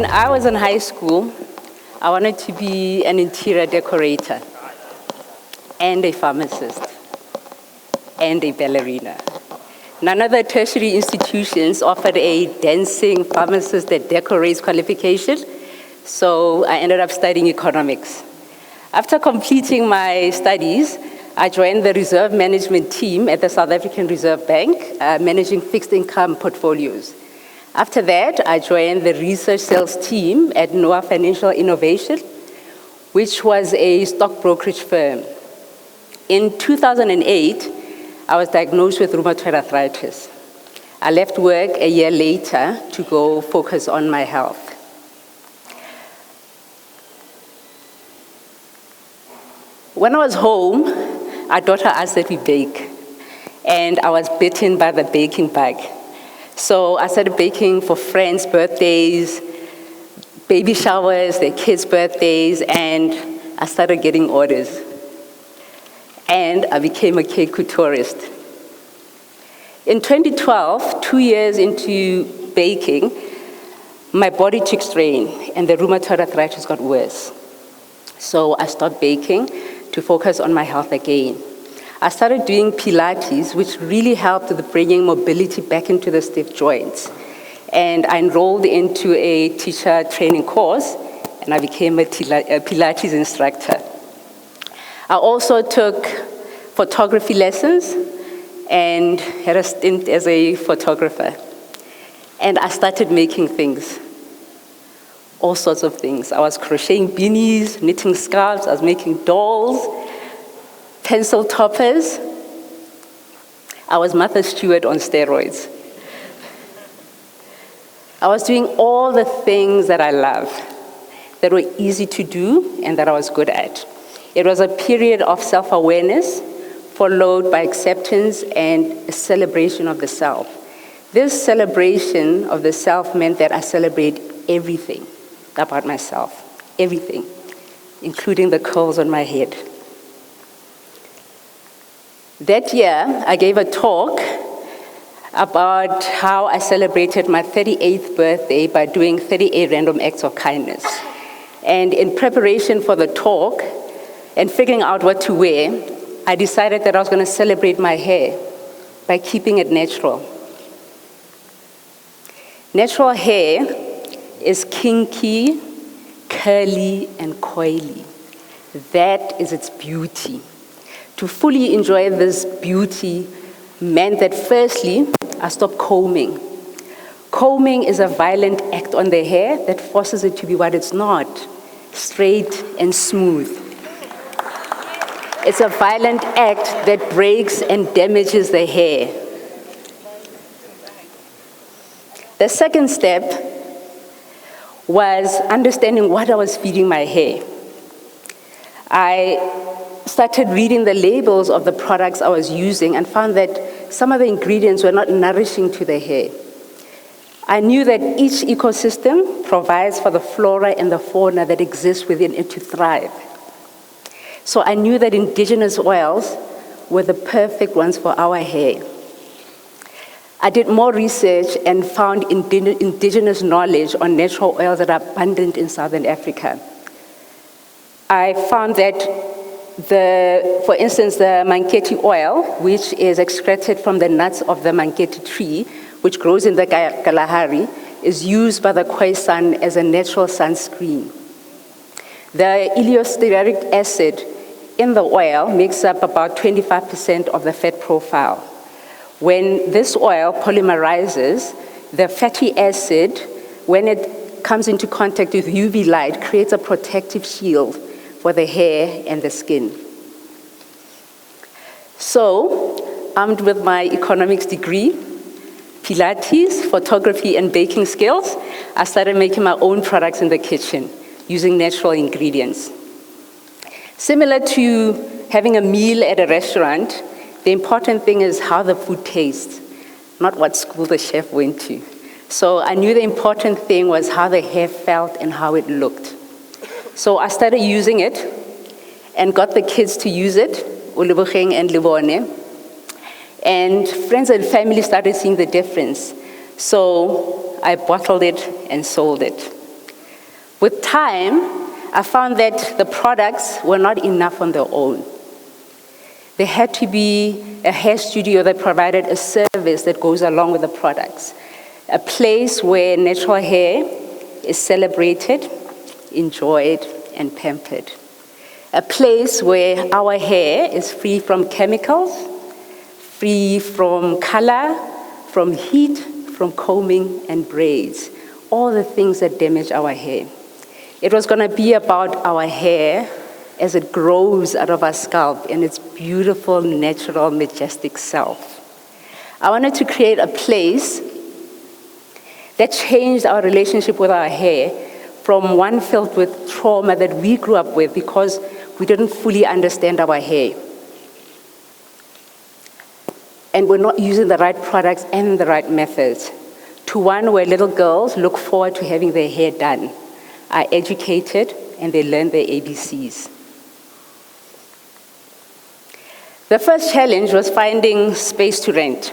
When I was in high school, I wanted to be an interior decorator and a pharmacist and a ballerina. None of the tertiary institutions offered a dancing pharmacist that decorates qualification, so I ended up studying economics. After completing my studies, I joined the reserve management team at the South African Reserve Bank, managing fixed income portfolios. After that, I joined the research sales team at Noah Financial Innovation, which was a stock brokerage firm. In 2008, I was diagnosed with rheumatoid arthritis. I left work a year later to go focus on my health. When I was home, our daughter asked that we bake, and I was bitten by the baking bug. So I started baking for friends' birthdays, baby showers, their kids' birthdays, and I started getting orders. And I became a cake tourist. In 2012, 2 years into baking, my body took strain and the rheumatoid arthritis got worse. So I stopped baking to focus on my health again. I started doing Pilates, which really helped with bringing mobility back into the stiff joints. And I enrolled into a teacher training course, and I became a Pilates instructor. I also took photography lessons and had a stint as a photographer. And I started making things, all sorts of things. I was crocheting beanies, knitting scarves, I was making dolls, pencil toppers. I was Martha Stewart on steroids. I was doing all the things that I love, that were easy to do and that I was good at. It was a period of self-awareness, followed by acceptance and a celebration of the self. This celebration of the self meant that I celebrate everything about myself, everything, including the curls on my head. That year, I gave a talk about how I celebrated my 38th birthday by doing 38 random acts of kindness. And in preparation for the talk and figuring out what to wear, I decided that I was going to celebrate my hair by keeping it natural. Natural hair is kinky, curly, and coily. That is its beauty. To fully enjoy this beauty meant that firstly, I stopped combing. Combing is a violent act on the hair that forces it to be what it's not, straight and smooth. It's a violent act that breaks and damages the hair. The second step was understanding what I was feeding my hair. I started reading the labels of the products I was using and found that some of the ingredients were not nourishing to the hair. I knew that each ecosystem provides for the flora and the fauna that exists within it to thrive. So I knew that indigenous oils were the perfect ones for our hair. I did more research and found indigenous knowledge on natural oils that are abundant in Southern Africa. I found that for instance, the manketi oil, which is extracted from the nuts of the manketi tree, which grows in the Kalahari, is used by the Khoisan as a natural sunscreen. The eleostearic acid in the oil makes up about 25% of the fat profile. When this oil polymerizes, the fatty acid, when it comes into contact with UV light, creates a protective shield for the hair and the skin. So, armed with my economics degree, Pilates, photography, and baking skills, I started making my own products in the kitchen using natural ingredients. Similar to having a meal at a restaurant, the important thing is how the food tastes, not what school the chef went to. So I knew the important thing was how the hair felt and how it looked. So I started using it and got the kids to use it, Ulubukeng and Libone. And friends and family started seeing the difference. So I bottled it and sold it. With time, I found that the products were not enough on their own. There had to be a hair studio that provided a service that goes along with the products. A place where natural hair is celebrated, enjoyed, and pampered. A place where our hair is free from chemicals, free from color, from heat, from combing and braids, all the things that damage our hair. It was going to be about our hair as it grows out of our scalp in its beautiful, natural, majestic self. I wanted to create a place that changed our relationship with our hair from one filled with trauma that we grew up with because we didn't fully understand our hair. And we're not using the right products and the right methods. To one where little girls look forward to having their hair done, are educated, and they learn their ABCs. The first challenge was finding space to rent.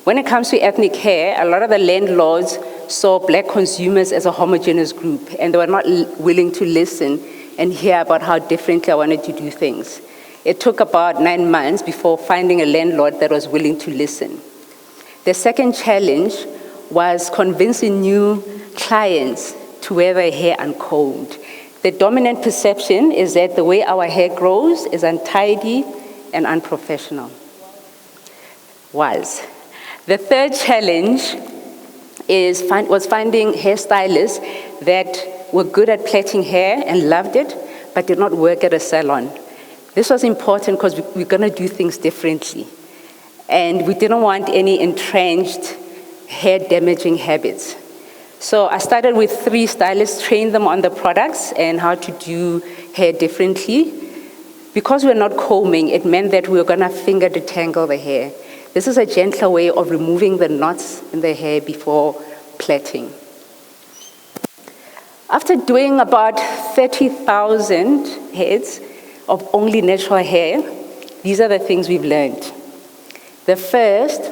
When it comes to ethnic hair, a lot of the landlords saw Black consumers as a homogeneous group, and they were not willing to listen and hear about how differently I wanted to do things. It took about 9 months before finding a landlord that was willing to listen. The second challenge was convincing new clients to wear their hair uncombed. The dominant perception is that the way our hair grows is untidy and unprofessional. The third challenge was finding hairstylists that were good at plaiting hair and loved it, but did not work at a salon. This was important because we're going to do things differently. And we didn't want any entrenched hair-damaging habits. So I started with 3 stylists, trained them on the products and how to do hair differently. Because we're not combing, it meant that we were going to finger detangle the hair. This is a gentler way of removing the knots in the hair before plaiting. After doing about 30,000 heads of only natural hair, these are the things we've learned. The first,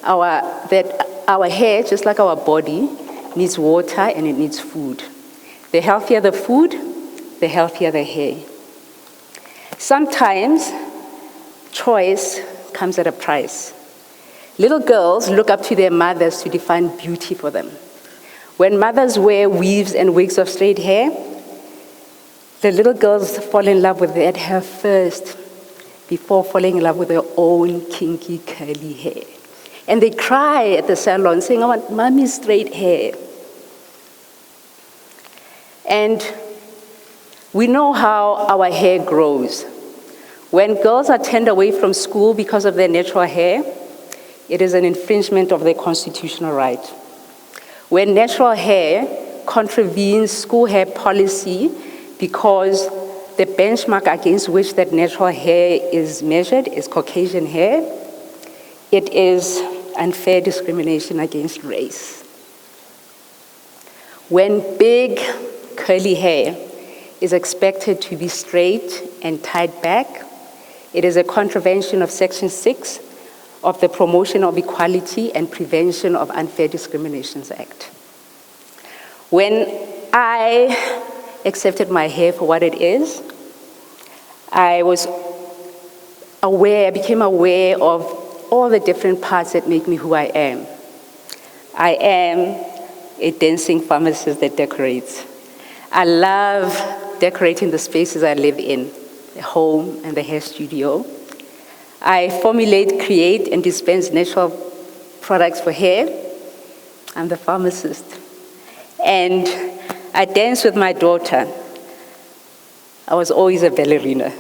that our hair, just like our body, needs water and it needs food. The healthier the food, the healthier the hair. Sometimes choice comes at a price. Little girls look up to their mothers to define beauty for them. When mothers wear weaves and wigs of straight hair, the little girls fall in love with that hair first before falling in love with their own kinky, curly hair. And they cry at the salon saying, "I want mommy's straight hair." And we know how our hair grows. When girls are turned away from school because of their natural hair, it is an infringement of their constitutional right. When natural hair contravenes school hair policy because the benchmark against which that natural hair is measured is Caucasian hair, it is unfair discrimination against race. When big curly hair is expected to be straight and tied back, it is a contravention of Section 6 of the Promotion of Equality and Prevention of Unfair Discriminations Act. When I accepted my hair for what it is, I became aware of all the different parts that make me who I am. I am a dancing pharmacist that decorates. I love decorating the spaces I live in, the home and the hair studio. I formulate, create, and dispense natural products for hair. I'm the pharmacist. And I dance with my daughter. I was always a ballerina.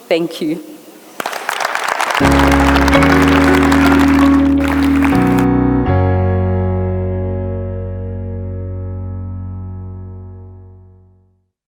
Thank you.